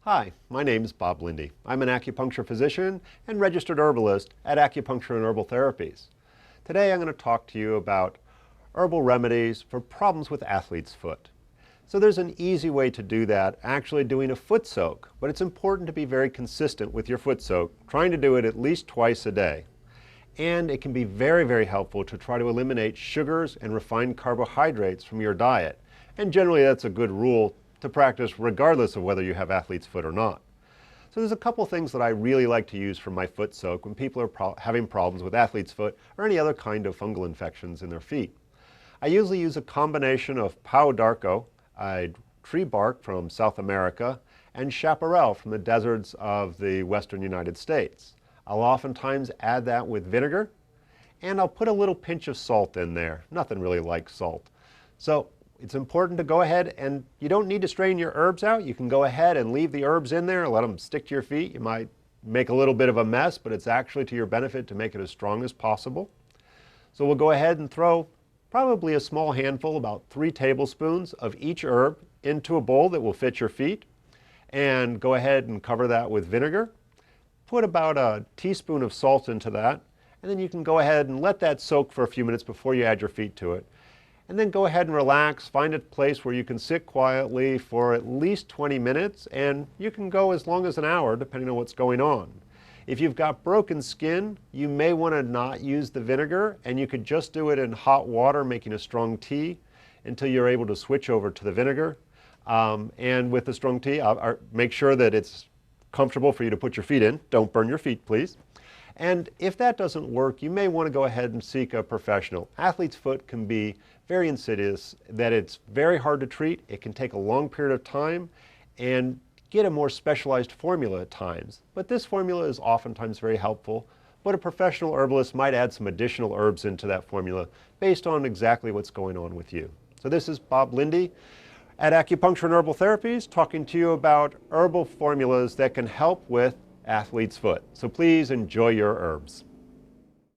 Hi, my name is Bob Linde. I'm an acupuncture physician and registered herbalist at Acupuncture and Herbal Therapies. Today I'm going to talk to you about herbal remedies for problems with athlete's foot. So there's an easy way to do that, actually doing a foot soak, but it's important to be very consistent with your foot soak, trying to do it at least twice a day. And it can be very, very helpful to try to eliminate sugars and refined carbohydrates from your diet. And generally that's a good rule to practice regardless of whether you have athlete's foot or not. So there's a couple things that I really like to use for my foot soak when people are having problems with athlete's foot or any other kind of fungal infections in their feet. I usually use a combination of pau d'arco, a tree bark from South America, and chaparral from the deserts of the western United States. I'll oftentimes add that with vinegar, and I'll put a little pinch of salt in there. Nothing really like salt. So it's important to go ahead, and you don't need to strain your herbs out. You can go ahead and leave the herbs in there, let them stick to your feet. You might make a little bit of a mess, but it's actually to your benefit to make it as strong as possible. So we'll go ahead and throw probably a small handful, about 3 tablespoons of each herb into a bowl that will fit your feet, and go ahead and cover that with vinegar. Put about a teaspoon of salt into that, and then you can go ahead and let that soak for a few minutes before you add your feet to it. And then go ahead and relax, find a place where you can sit quietly for at least 20 minutes, and you can go as long as an hour depending on what's going on. If you've got broken skin, you may want to not use the vinegar, and you could just do it in hot water making a strong tea until you're able to switch over to the vinegar. And with the strong tea, make sure that it's comfortable for you to put your feet in. Don't burn your feet, please. And if that doesn't work, you may want to go ahead and seek a professional. Athlete's foot can be very insidious, that it's very hard to treat. It can take a long period of time and get a more specialized formula at times. But this formula is oftentimes very helpful, but a professional herbalist might add some additional herbs into that formula based on exactly what's going on with you. So this is Bob Linde at Acupuncture and Herbal Therapies talking to you about herbal formulas that can help with athlete's foot. So please enjoy your herbs.